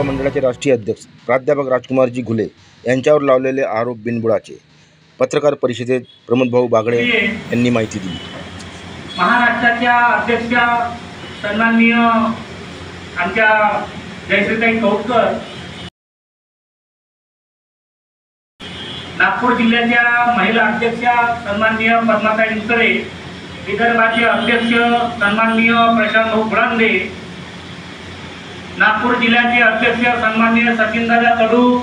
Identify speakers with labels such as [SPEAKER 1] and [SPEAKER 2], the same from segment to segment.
[SPEAKER 1] मंडळाचे राष्ट्रीय अध्यक्ष प्राध्यापक राजकुमारजी घुले यांच्यावर लावलेले आरोप बिनबुडाचे पत्रकार परिषदेत प्रमोदभाऊ बागडे यांनी माहिती दिली।
[SPEAKER 2] महाराष्ट्राच्या अध्यक्ष सन्माननीय आमच्या जयश्रीताई कौटकर, नागपूर जिल्ह्याच्या महिला अध्यक्ष सन्माननीय पद्माताई मुसळे, विदर्भाचे अध्यक्ष सन्माननीय प्रशांतभाऊ बुरांदे, नागपूर जिल्ह्याचे अध्यक्ष सन्माननीय सचिनदादा कडू,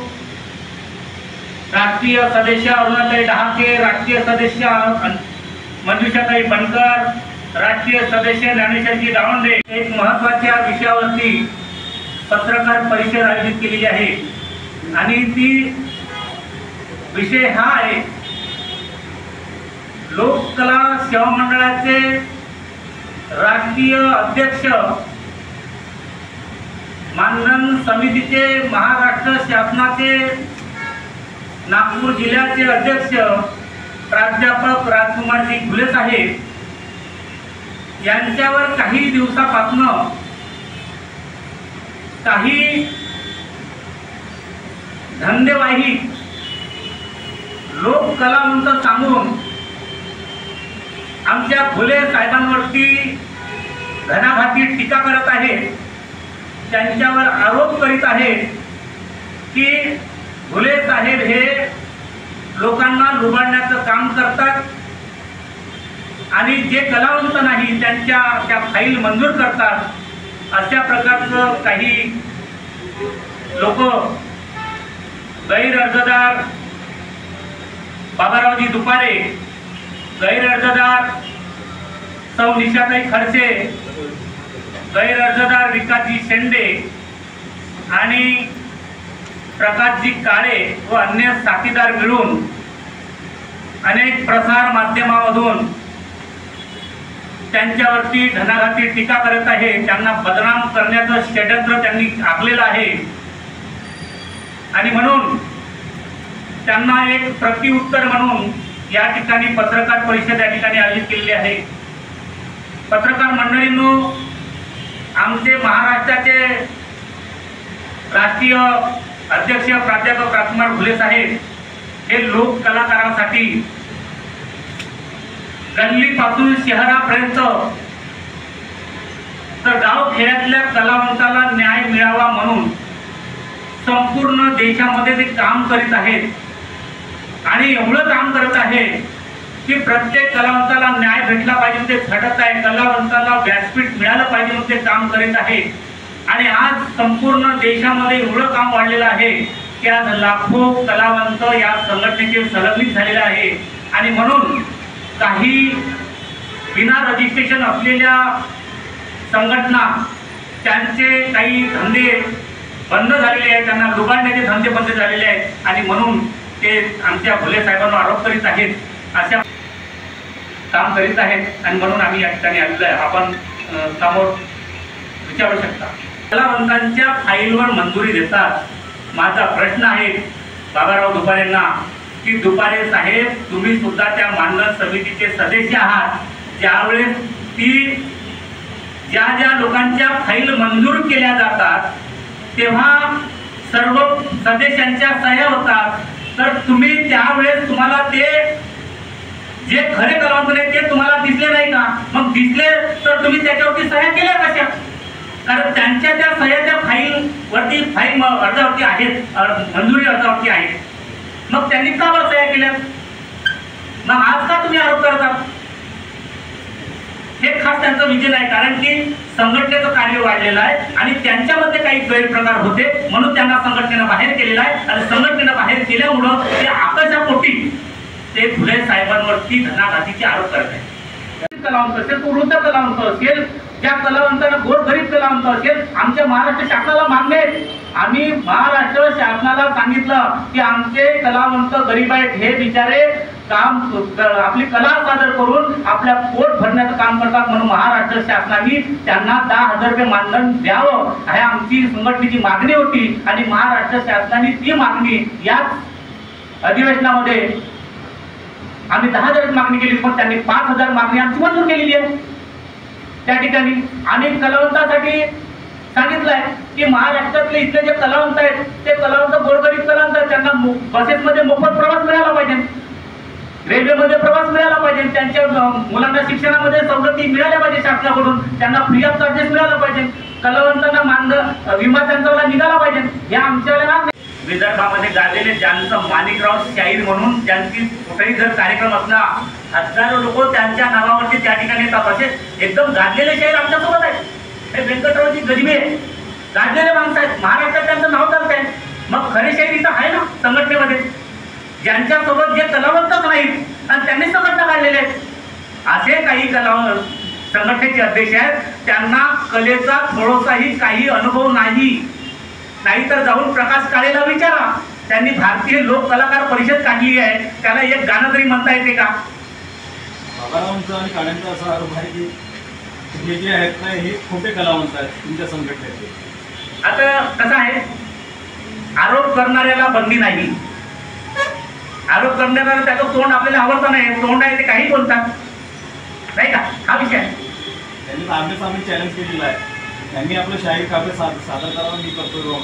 [SPEAKER 2] राष्ट्रीय सदस्य अरुणाताई डहाके, राष्ट्रीय सदस्य मंजुषाताई बनकर, राष्ट्रीय सदस्य ज्ञानेश्वरजी दावंडे एक महत्त्वाच्या विषयावरती पत्रकार परिषद आयोजित केलेली आहे आणि ती विषय हा आहे लोककला सेवा मंडळाचे राष्ट्रीय अध्यक्ष, मानधन समितीचे महाराष्ट्र शासनाचे नागपूर जिल्ह्याचे अध्यक्ष प्राध्यापक राजकुमारजी घुले साहेब यांच्यावर काही दिवसापासून काही धंदेवाही लोककलावंत सांगून आमच्या घुले साहेबांवरती घणाघाती टीका करत आहेत, त्यांच्यावर आरोप करीत आहेत की घुले साहेब हे लोकांना लुबाडण्याचं काम करतात आणि जे कलावंत नाही त्यांच्या त्या फाईल मंजूर करतात, अशा प्रकारचं काही लोक गैर अर्जदार बाबारावजी दुपारे, गैर अर्जदार सौ निशाताई खडसे, गैर अर्जदार विकासजी शेंडे आणि प्रकाशजी काळे व अन्य साथीदार मिळून अनेक प्रसार माध्यमांमधून त्यांच्यावरती घणाघाती टीका करत आहे, त्यांना बदनाम करण्याचं षड्यंत्र त्यांनी आखलेलं आहे आणि म्हणून त्यांना एक प्रतिउत्तर म्हणून या ठिकाणी पत्रकार परिषद या ठिकाणी आयोजित केलेली आहे। पत्रकार मंडळींनो, आमचे महाराष्ट्राचे राष्ट्रीय अध्यक्ष प्राध्यापक राजकुमार घुले साहेब हे लोक कलाकारांसाठी गल्लीपासून शहरापर्यंत तर गाव खेड्यातल्या कलावंताला न्याय मिळावा म्हणून संपूर्ण देशामध्ये ते काम करीत आहेत आणि एवढं काम करत आहे की प्रत्येक कलावंताला न्याय भेटला पाहिजे ते झटत आहे, कलावंताला व्यासपीठ मिळालं पाहिजे म्हणून ते काम करीत आहे आणि आज संपूर्ण देशामध्ये एवढं काम वाढलेलं आहे की आज लाखो कलावंत या संघटनेचे संलग्नित झालेले आहे आणि म्हणून काही विना रजिस्ट्रेशन असलेल्या संघटना त्यांचे काही धंदे बंद झालेले आहेत, त्यांना लुबाडण्याचे धंदे बंद झालेले आहेत आणि म्हणून ते आमच्या घुले साहेबांवर आरोप करीत आहेत, अशा काम करीत आहेत आणि म्हणून आम्ही या ठिकाणी आलेलो आहे। आपण समोर विचारू शकता, कलावंतांच्या फाईलवर मंजुरी देतात। माझा प्रश्न आहे बाबाराव दुपारेंना की दुपारे साहेब, तुम्ही सुद्धा त्या मानधन समितीचे सदस्य आहात, ज्यावेळेस ज्या ज्या लोकांच्या फाईल मंजूर केल्या जातात तेव्हा सर्व सदस्यांच्या सह्या होतात, तर तुम्ही त्यावेळेस तुम्हाला ते जे खरे कलावंत आहेत ते तुम्हाला दिसले नाही का? मग दिसले तर तुम्ही त्याच्यावरती सह्या केल्या कशा? कारण त्यांच्या त्या सह्या त्या फाईल अर्जावरती आहेत, मंजुरी अर्जावरती आहेत, मग त्यांनी का बरं सह्या केल्या? मग आज का तुम्ही आरोप करतात? हे खास त्यांचं विजन आहे, कारण की संघटनेचं कार्य वाढलेलं आहे आणि त्यांच्यामध्ये काही गैरप्रकार होते म्हणून त्यांना संघटनेनं बाहेर केलेलं आहे आणि संघटनेनं बाहेर केल्यामुळं ते आकाशापोटी ते घुले साहेबांवरती घणाघातीचे आरोप करत आहेत। कलावंत असेल, तो वृद्ध कलावंत असेल, ज्या कलावंतांना गोरगरीब कलावंत असेल, आमच्या महाराष्ट्र शासनाला मागणे, आम्ही महाराष्ट्र शासनाला सांगितलं की आमचे कलावंत गरीब आहेत, हे बिचारे काम आपली कला सादर करून आपल्या पोट भरण्याचं काम करतात म्हणून महाराष्ट्र शासनाने त्यांना 10,000 रुपये मानधन द्यावं, ही आमची संघटनेची मागणी होती आणि महाराष्ट्र शासनाने ती मागणी याच अधिवेशनामध्ये आम्ही 10,000 मागणी केली, पण त्यांनी 5,000 मागणी आमची मंजूर केलेली आहे त्या ठिकाणी आणि कलावंतासाठी सांगितलंय की महाराष्ट्रातले इथले जे कलावंत आहेत ते कलावंत गोरगरीब कलावंत आहेत, त्यांना बसेसमध्ये मोफत प्रवास मिळाला पाहिजे, रेल्वेमध्ये प्रवास मिळाला पाहिजे, त्यांच्या मुलांना शिक्षणामध्ये सवलती मिळाल्या पाहिजे शासनाकडून, त्यांना फ्री ऑफ चार्जेस मिळाला पाहिजे, कलावंतांना विमा त्यांचा निघाला पाहिजे. हे आमच्याला विदर्भामध्ये गाजलेले ज्यांचं माणिकराव शाहीर म्हणून ज्यांची कुठेही जर कार्यक्रम असला हजारो लोक त्यांच्या नावावरती त्या ठिकाणी येतात. असे एकदम गाजलेले शाहीर आमच्यासोबत आहेत. हे व्यंकटरावजी गजबे गाजलेले माणसं आहेत, महाराष्ट्रात त्यांचं नाव चालत आहे. मग खरे शाहीर इथं आहे ना संघटनेमध्ये, ज्यांच्यासोबत जे कलावंतच नाहीत आणि त्यांनी संघटना काढलेले आहेत. असे काही कलावंत संघटनेचे अध्यक्ष आहेत, त्यांना कलेचा थोडासाही काही अनुभव नाही. नाहीतर जाऊन प्रकाश काळेला विचारा, त्यांनी भारतीय लोक कलाकार परिषद काढली आहे, त्याला एक गाणं तरी म्हणता येते का?
[SPEAKER 3] बाबारावांचा आणि काळ्यांचा असा आरोप आहे की हे जे आहेत ना हे खोटे कलावंत आहेत तुमच्या संघटनेचे.
[SPEAKER 2] आता कसं आहे, आरोप करणाऱ्याला बंदी नाही. आरोप करणाऱ्याला त्याचं तोंड आपल्याला आवडतं नाही, तोंड आहे ते काही बोलतात नाही का, हा विषय आहे.
[SPEAKER 3] त्यांनी आम्हीच आम्ही चॅलेंज केलेलं आहे, त्यांनी आपलं शाहीर काव्य सादर करावं, मी करतो.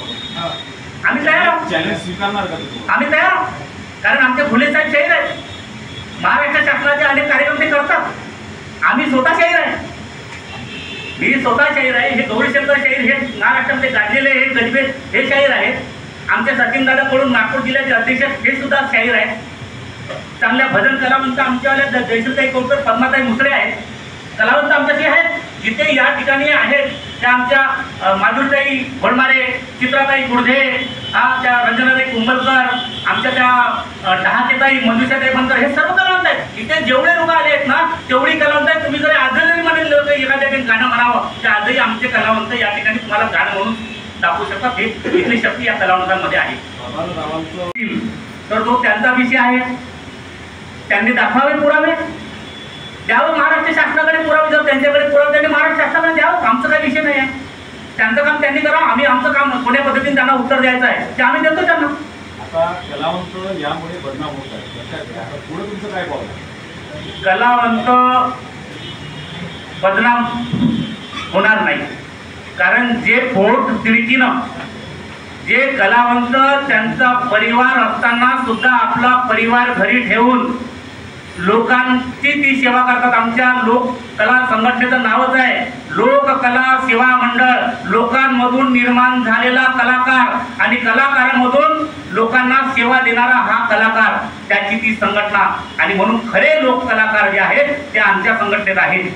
[SPEAKER 2] आम्ही तयार आहोत,
[SPEAKER 3] चॅलेंज स्वीकारणार का तुम्ही?
[SPEAKER 2] आम्ही तयार आहोत, कारण आमचे फुले साहेब शाहीर आहेत. महाराष्ट्र शासनाचे अनेक कार्यक्रम ते करतात. आम्ही स्वतः शाहीर आहे, मी स्वतः शाहीर आहे. हे गौरीशंकर शाहीर हे महाराष्ट्रामध्ये गाजलेले हे गजबे हे शाहीर आहेत. आमच्या सचिनदादा कडून नागपूर जिल्ह्याचे अध्यक्ष हे सुद्धा शाहीर आहेत. चांगल्या भजन कलावंत आमच्यावाल्या जयसूताई कौतर, पद्माताई मुसळे आहेत. कलावंत आमच्याशी आहेत. जिथे या ठिकाणी आहेत त्या आमच्या माधुरताई घोडमारे, चित्राताई गुडधे, त्या रंजनाताई कुंभलकर, आमच्या त्या डहाकेताई, मंजुषाताई बनकर, हे सर्व कलावंत आहेत. इथे जेवढे लोक आले आहेत ना तेवढी कलावंत आहेत. तुम्ही जरी आज जरी म्हणेल होतं एखाद्या ठिकाणी गाणं म्हणावं तर आजही आमचे कलावंत या ठिकाणी तुम्हाला गाणं म्हणून दाखवू शकतात. हे इथली शक्ती या कलावंतांमध्ये आहे. तर तो त्यांचा विषय आहे, त्यांनी दाखवावे पुरावे, द्यावं महाराष्ट्र शासनाकडे पुरावे. जर त्यांच्याकडे पुरावे त्यांनी महाराष्ट्र शासनाकडे द्यावं, आमचं काही विषय नाही आहे. त्यांचं काम त्यांनी करावं, आम्ही आमचं काम कोण्या पद्धतीने त्यांना उत्तर द्यायचं आहे ते आम्ही देतो त्यांना.
[SPEAKER 3] आता कलावंत यामुळे बदनाम होत आहेत, लक्षात घ्या. आता पुढे तुमचं काय पाऊल?
[SPEAKER 2] कलावंत बदनाम होणार नाही, कारण जे पोट तिडकीनं जे कलावंत त्यांचा परिवार असताना सुद्धा आपला परिवार घरी ठेवून लोकांची ती सेवा करतात. आमच्या लोककला संघटनेचं नावच आहे लोककला सेवा मंडळ. लोकांमधून निर्माण झालेला कलाकार आणि कलाकारांमधून लोकांना सेवा देणारा हा कलाकार, त्याची ती संघटना. आणि म्हणून खरे लोक कलाकार जे आहेत ते आमच्या संघटनेत आहेत.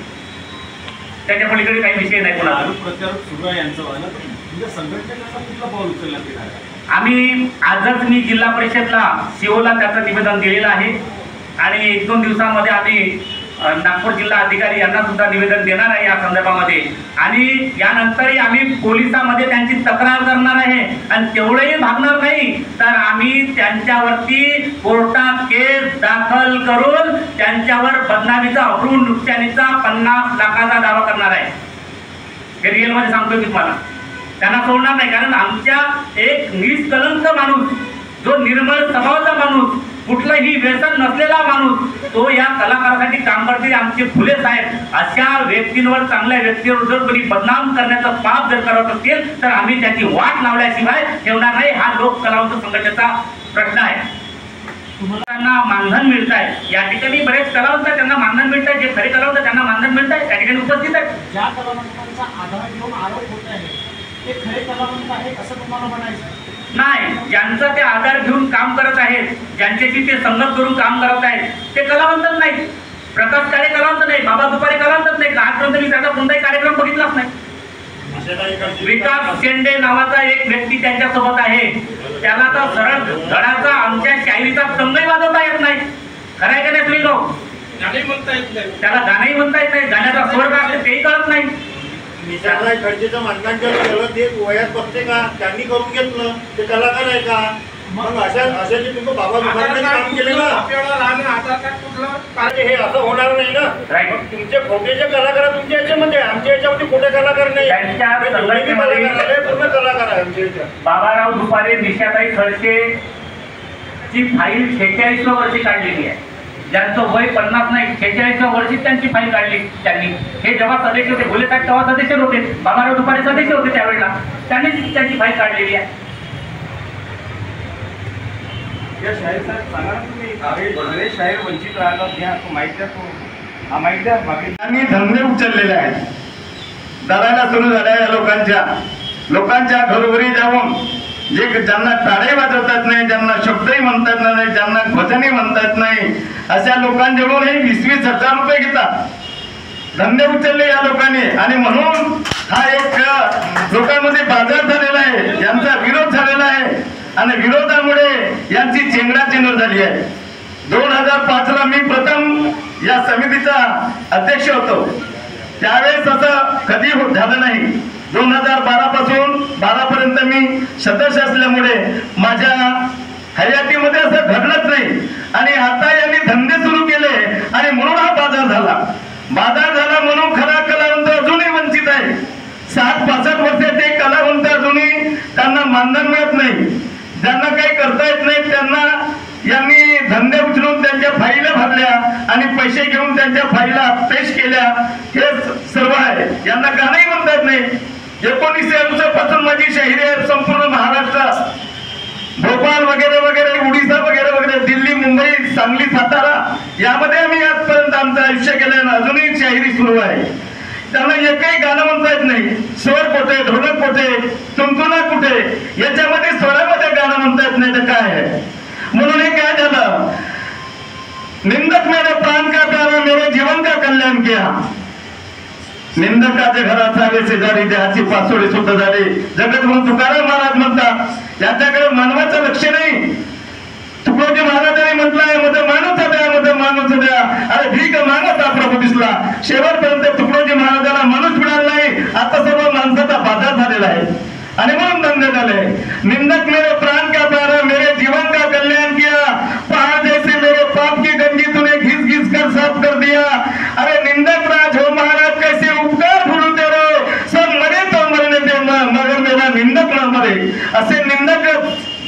[SPEAKER 2] त्याच्या पलीकडे काही विषय नाही कोणाचा.
[SPEAKER 3] प्रचार सुरू आहे यांचं व्हायला, तुमच्या संघटनेचा कुठला पाऊल उचलण्यात येणार आहे?
[SPEAKER 2] आम्ही आजच मी जिल्हा परिषदला सीओला त्याचं निवेदन दिलेलं आहे आणि 1-2 दिवसांमध्ये आम्ही नागपूर जिल्हा अधिकारी यांना सुद्धा निवेदन देणार आहे या संदर्भामध्ये. आणि यानंतरही आम्ही पोलिसांमध्ये त्यांची तक्रार करणार आहे. आणि तेवढंही भागणार नाही तर आम्ही त्यांच्यावरती कोर्टात केस दाखल करून त्यांच्यावर बदनामीचा, अब्रू नुकसानीचा 50 लाखाचा दावा करणार आहे. हे रिअलमध्ये सांगतो मी तुम्हाला. त्यांना सोडणार नाही, कारण आमच्या एक निष्कलंक माणूस, जो निर्मळ स्वभावाचा माणूस, कुठलंही व्यसन नसलेला माणूस, तो या कलाकारासाठी काम करते. आमचे फुले साहेब अशा व्यक्तींवर, चांगल्या व्यक्तीवर जर कोणी बदनाम करण्याचं पाप जर करत असतील तर आम्ही त्याची वाट लावल्याशिवाय ठेवणार नाही. हा लोक कलावंत संघटनेचा प्रश्न आहे. तुम्हाला मानधन मिळत आहे, या ठिकाणी बरेच कलावंत त्यांना मानधन मिळत आहे. जे खरे कलावंत त्यांना मानधन मिळत आहे, त्या ठिकाणी उपस्थित आहेत.
[SPEAKER 4] ज्या कलावंतांचा आधार घेऊन आरोप होत आहे ते खरे कलावंत आहेत असं तुम्हाला म्हणायचं
[SPEAKER 2] नाही. ज्यांचा ते आधार घेऊन काम करत आहेत, ज्यांच्याशी ते संगत करून काम करत आहेत, ते कलावंतच नाही. प्रकाश काळे कलावंत नाही, बाबा दुपारे कलावंतच नाही. आजपर्यंत मी त्याचा कोणताही कार्यक्रम बघितलाच नाही. विकास शेंडे नावाचा एक व्यक्ती त्यांच्यासोबत आहे, त्याला तर सरळ धडाचा आमच्या शायरीचा संगही वाजवता येत नाही. खरं आहे का नाही तुम्ही लोक? त्याला गाणंही म्हणता येत नाही, गाण्याचा स्वर का असते तेही कळत नाही.
[SPEAKER 5] खर्चेचं मतदान केलं ते वयात बघते का? त्यांनी करून घेतलं ते कलाकार आहे का? मग अशा जे तुम्ही बाबा दुकानाने काम केले ना, हे असं होणार नाही ना. तुमचे खोटे जे कलाकार तुमच्या याच्यामध्ये, आमच्या याच्यामध्ये खोटे कलाकार नाही, पूर्ण कलाकार आहे आमच्या याच्यात.
[SPEAKER 2] बाबाराव दुपारे, निशाताई खडसे ची फाईल 46व्या वर्षी काढलेली आहे. ज्यांचं वय 50 नाही 46व्या वर्षी त्यांची फाईल काढली त्यांनी. हे जेव्हा सदस्य होते, घुले साहेब तेव्हा सदस्य होते, बाबाराव दुपारे सदस्य होते त्यावेळेला, त्यांनीच त्यांची फाईल काढलेली आहे.
[SPEAKER 3] या शाहीर साहेब सांगा ना तुम्ही, बरेच शाहीर वंचित राहतात, घ्या माहिती द्या, माहिती द्या.
[SPEAKER 5] त्यांनी धंदे उचललेले आहेत, दराला सुरू झाल्या या लोकांच्या घरोघरी जाऊन जे ज्यांना टाळे वाजवतात नाही, ज्यांना शब्दही म्हणतात नाही, ज्यांना भजनही म्हणतात नाही, अशा लोकांजवळून हे 20,000 रुपये घेतात. धंदे उचलले या लोकांनी आणि म्हणून हा एक लोकांमध्ये बाजार झालेला आहे, यांचा विरोध झालेला आहे आणि विरोधामुळे यांची चेंगराचेंगरी झाली आहे. 2005ला मी प्रथम या समितीचा अध्यक्ष होतो. त्यावेळेस असं कधी झालं नाही. 2012 पासून 12 पर्यंत मी सदस्य असल्यामुळे माझ्या हयातीमध्ये असं घडलंच नाही. आणि आता यांनी धंदे सुरू केले आणि म्हणून हा बाजार झाला म्हणून खरा कलावंत अजूनही वंचित आहे. 60-65 वर्षाचे कलावंत अजूनही त्यांना मानधन मिळत नाही, ज्यांना काही करता येत नाही त्यांना यांनी धंदे उचलून त्यांच्या फाईला भरल्या आणि पैसे घेऊन त्यांच्या फाईला पेश केल्या. हे सर्व आहे. यांना गाणंही म्हणतात नाही. 1900 पासून माझी शाहिरी आहे संपूर्ण महाराष्ट्रात, भोपाळ वगैरे वगैरे, उडीसा वगैरे वगैरे, दिल्ली, मुंबई, सांगली, सातारा यामध्ये आम्ही आजपर्यंत आमचं आयुष्य केलं आणि अजूनही शाहिरी सुरू आहे. त्यांना एकही गाणं म्हणता येत नाही. स्वर कुठे, ढोलक कुठे, तुमतुना कुठे, याच्यामध्ये स्वरामध्ये गाणं म्हणता येत नाही तर काय आहे. म्हणून हे काय झालं, निंदक मेरे प्राण का प्यारा, मेरे जीवन का कल्याण किया. निंदकाच्या घरात आले शेजारी, देहाची पासोडी सुद्धा झाली. जगद्गुरु तुकाराम महाराज म्हणतात याच्याकडे मानवाचं लक्ष नाही. तुकडोजी महाराजांनी म्हटलंय, मध्ये माणूस द्या, अरे भीक मागता प्रभू दिसला. शेवटपर्यंत तुकडोजी महाराजांना माणूस मिळाला नाही. आता सर्व माणसाचा बाजार झालेला आहे आणि म्हणून धंदे झाले. निंदक मेरे प्राण का प्यारा, मेरे जीवन का कल्याण किया. पहाड़ जैसे मेरे पाप की गंजी तूने घिस घिस कर साफ कर दिया. अरे निंदक राज हो महाराज, कैसे उपकार भूलू तेरे, सब मरे तो मरने दे मगर मेरा निंदक न मरे. असे निंदक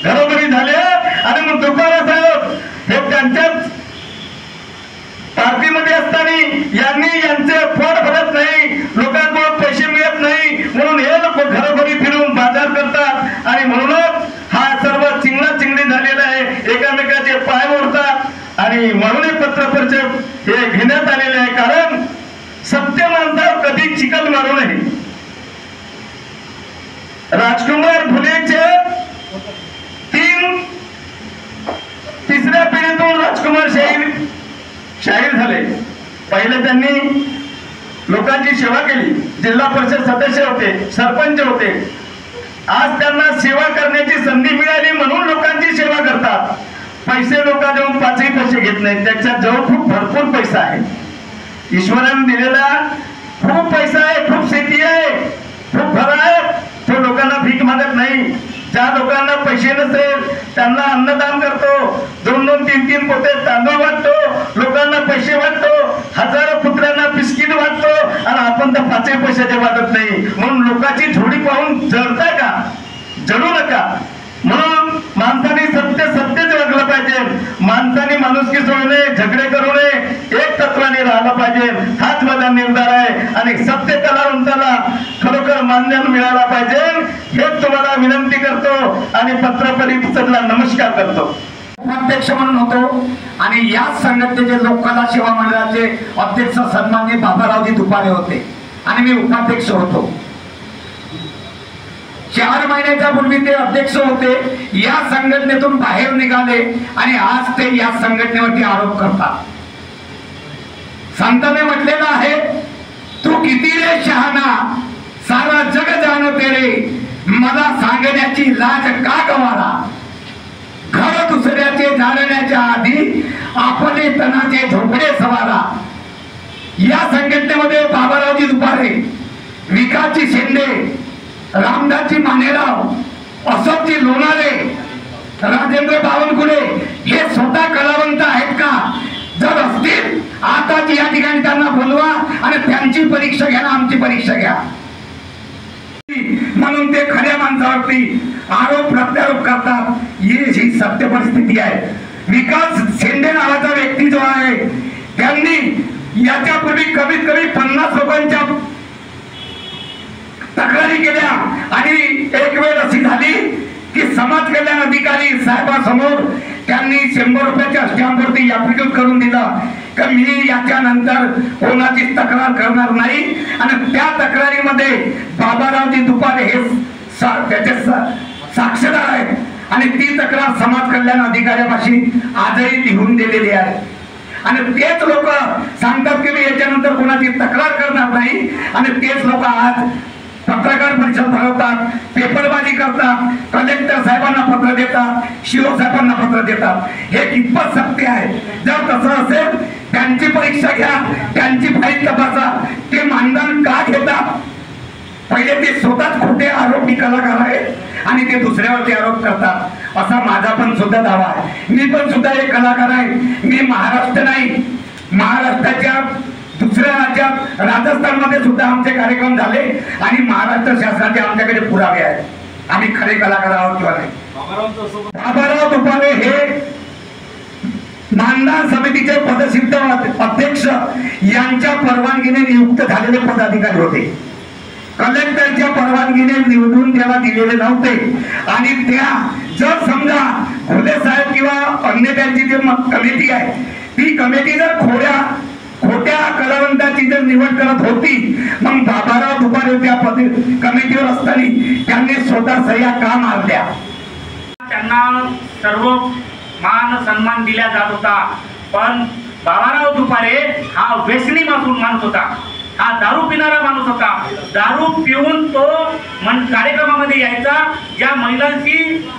[SPEAKER 5] घरोघरी झाले. आणि मग तुकाराम साहेब हे त्यांच्याच पार्टीमध्ये असताना यांनी यांचे फळ भरत नाही, लोकांकडून पैसे मिळत नाही, म्हणून हे लोक घरोघरी फिरून बाजार करतात आणि म्हणूनच हा सर्व चिंगडी झालेला आहे. एकामेकाचे पाय मोडतात आणि म्हणून हे पत्र परिषद हे घेण्यात आलेले आहे. कारण सत्य माणसावर कधी चिखल मारू नये. राजकुमार घुलेचे तिसऱ्या पिढीतून राजकुमार शाहीर झाले. पहिले त्यांनी लोकांची सेवा केली, जिल्हा परिषद सदस्य होते, सरपंच होते. आज त्यांना सेवा करण्याची संधी मिळाली म्हणून लोकांची सेवा करतात. पैसे लोकांजवळ 5 पैसे घेत नाहीत, त्याच्यात जवळ खूप भरपूर पैसा आहे. ईश्वराने दिलेला खूप पैसा आहे, खूप शेती आहे, खूप घर आहे. तो लोकांना भीक मागत नाही. ज्या लोकांना पैसे नसेल त्यांना अन्नदान करतो, 2-2, 3-3 पोते तांदूळ वाटतो, लोकांना पैसे वाटतो, हजारो पुत्रांना बिस्किट वाटतो आणि आपण तर 5 पैशाचे वाटत नाही. म्हणून लोकांची झोडी पाहून जळता का, जळू नका. म्हणून माणसाने सत्यच वागलं पाहिजे. माणसाने माणुसकी सोडू नये, झगडे करू नये, एक तत्वाने राहिलं पाहिजे. हाच माझा निर्धार आहे आणि सत्य कलावंताला खरोखर मानधन मिळाला पाहिजे. हेच तुम्हाला विनंती करतो आणि पत्र परिषदेला नमस्कार करतो.
[SPEAKER 6] उपाध्यक्ष म्हणून होतो आणि याच संघटनेचे लोककला सेवा मंडळाचे अध्यक्ष सन्माननीय बाबारावजी दुपारे होते आणि मी उपाध्यक्ष होतो. 4 महिन्याच्या पूर्वी ते अध्यक्ष होते. या संघटनेतून बाहेर निघाले आणि आज ते या संघटनेवरती आरोप करतात. संतांनी म्हटलेलं आहे, तू किती रे शहाणा, सारा जग जाण तेरे, मला सांगण्याची लाज का गवारा. घर दुसऱ्याचे जाणण्याच्या आधी आपले तनाचे झोपडे सवारा. या संघटनेमध्ये बाबारावजी दुपारे, विकासजी शिंदे, रामदासजी मानेराव, अशोकजी लोणारे, राजेंद्र बावनकुळे हे स्वतः कलावंत आहेत का? जर असतील आताच या ठिकाणी त्यांना बोलवा आणि त्यांची परीक्षा घ्या, आमची परीक्षा घ्या. म्हणून ते खऱ्या माणसावरती आरोप प्रत्यारोप करतात. ही सत्य परिस्थिती आहे. विकास शेंडे नावाचा व्यक्ती जो आहे त्यांनी याच्यापूर्वी कमीत कमी 50 लोकांच्या तक्रारी केल्या आणि एक वेळ अशी झाली की समाज कल्याण अधिकारी साहेबांसमोर त्यांनी 100 रुपयाच्या स्टॅम्पवरती ॲप्लिकेट करून दिलं की मी याच्यानंतर कोणाची तक्रार करणार नाही आणि त्या तक्रारीमध्ये बाबारावजी दुपारे हे त्याचे साक्षीदार आहेत आणि ती तक्रार समाज कल्याण अधिकाऱ्यापाशी आजही लिहून दिलेली आहे आणि तेच लोक सांगतात की मी याच्यानंतर कोणाची तक्रार करणार नाही आणि तेच लोक आज पत्रकार परिषद भरवतात, पेपरबाजी करतात, कलेक्टर साहेबांना पत्र देतात, शिव साहेबांना पत्र देतात. हे कितपत सत्य आहे? जर तसं असेल त्यांची परीक्षा घ्या, त्यांची फाईल तपासा, ते मानधन का घेतात? पहिले ते स्वतःच खोटे आरोपी कलाकार आहेत आणि ते दुसऱ्यावरती आरोप करतात असा माझा पण सुद्धा दावा आहे. मी पण सुद्धा एक कलाकार आहे. मी महाराष्ट्र नाही, महाराष्ट्राच्या दुसऱ्या राज्यात राजस्थानमध्ये सुद्धा आमचे कार्यक्रम झाले आणि महाराष्ट्र शासनाचे आमच्याकडे पुरावे आहेत. आम्ही खरे कलाकार आहोत किंवा नाही. बाबाराव दुपारे हे मानधन समितीचे पदसिद्ध अध्यक्ष यांच्या परवानगीने नियुक्त झालेले पदाधिकारी होते. कलेक्टरच्या परवानगीने निवडून त्याला दिलेले नव्हते आणि त्या जर समजा घोले साहेब किंवा अन्य त्यांची जी कमिटी आहे ती कमिटी जर खोट्या कलावंताची जर निवड करत होती मग बाबाराव दुपारे त्या कमिटीवर असताना त्यांनी स्वतः सह्या का मारल्या?
[SPEAKER 2] त्यांना सर्व मान सन्मान दिला जात होता पण बाबाराव दुपारे हा व्यसनी माणूस होता. हा दारू पिणारा माणूस होता. दारू पिऊन तो कार्यक्रमामध्ये यायचा. ज्या महिलांची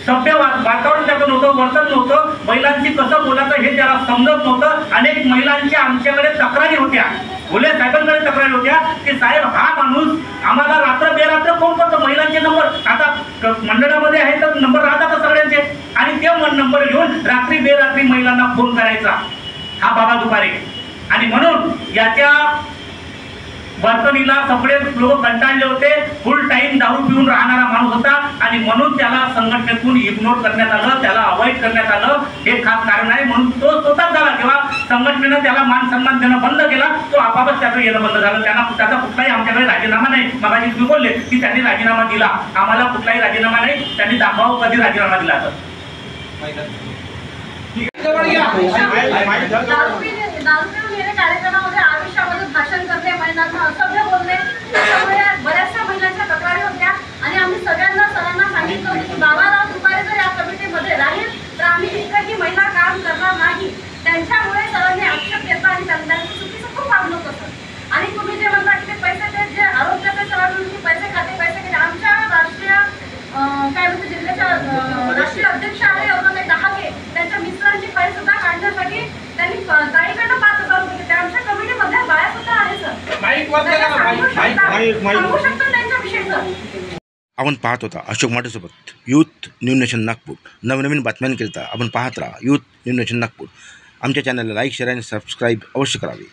[SPEAKER 2] सभ्य वातावरण त्याचं नव्हतं, वर्तन नव्हतं, महिलांची कसं बोलायचं हे त्याला समजत नव्हतं. अनेक महिलांच्या आमच्याकडे तक्रारी होत्या, घोले साहेबांकडे तक्रारी होत्या की साहेब हा माणूस आम्हाला रात्र बेरात्र फोन करतो. महिलांचे नंबर आता मंडळामध्ये आहेत तर नंबर राहतात सगळ्यांचे आणि ते नंबर घेऊन रात्री बेरात्री महिलांना फोन करायचा हा बाबा दुपारे. आणि म्हणून याच्या वर्तणीला सगळे लोक कंटाळले होते. फुल टाइम दारू पिऊन राहणारा माणूस होता आणि म्हणून त्याला संघटनेतून इग्नोर करण्यात आलं, त्याला अवॉइड करण्यात आलं. हे खास कारण आहे. म्हणून तो स्वतःच झाला. जेव्हा संघटनेनं त्याला मान सन्मान देणं बंद केला तो आपापच त्याचं येणं बंद झालं. त्याचा कुठलाही आमच्याकडे राजीनामा नाही. मगाशी तुम्ही बोलले की त्यांनी राजीनामा दिला. आम्हाला कुठलाही राजीनामा नाही. त्यांनी दाखवावं कधी राजीनामा दिला तर.
[SPEAKER 7] कार्यक्रमामध्ये आयुष्यामध्ये भाषण करणे, महिलांना असभ्य बोलणे, त्यामुळे बऱ्याचशा महिलांच्या तक्रारी होत्या आणि आम्ही सरांना सांगितलं होतं की बाबाराव दुपारे जर या कमिटीमध्ये राहील तर आम्ही एकही महिला काम करणार नाही. त्यांच्यामुळे सरांनी आक्षेप घेतला आणि त्यांचं चुकीचं खूप वागणूक होतं. आणि तुम्ही जे म्हणता की ते पैसे जे आरोप करते सरांनी की पैसे खाते आमच्या राष्ट्रीय काय म्हणते जिल्ह्याच्या राष्ट्रीय अध्यक्ष आहे अरुणाताई डहाके त्यांच्या मिस्टरांची फाईल सुद्धा काढण्यासाठी त्यांनी ताईकडनं 5,000 रुपये घेतले. आमच्या कमिटीमध्ये बाया सुद्धा आहे सर. सांगू शकतो त्यांच्याविषयीचं.
[SPEAKER 1] आपण पाहत होता अशोक माटेसोबत यूथ न्यू नेशन नागपूर. नवनवीन बातम्यांकरिता आपण पाहत राहा यूथ न्यू नेशन नागपूर. आमच्या चॅनलला लाईक शेअर आणि सबस्क्राईब अवश्य करावे.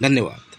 [SPEAKER 1] धन्यवाद.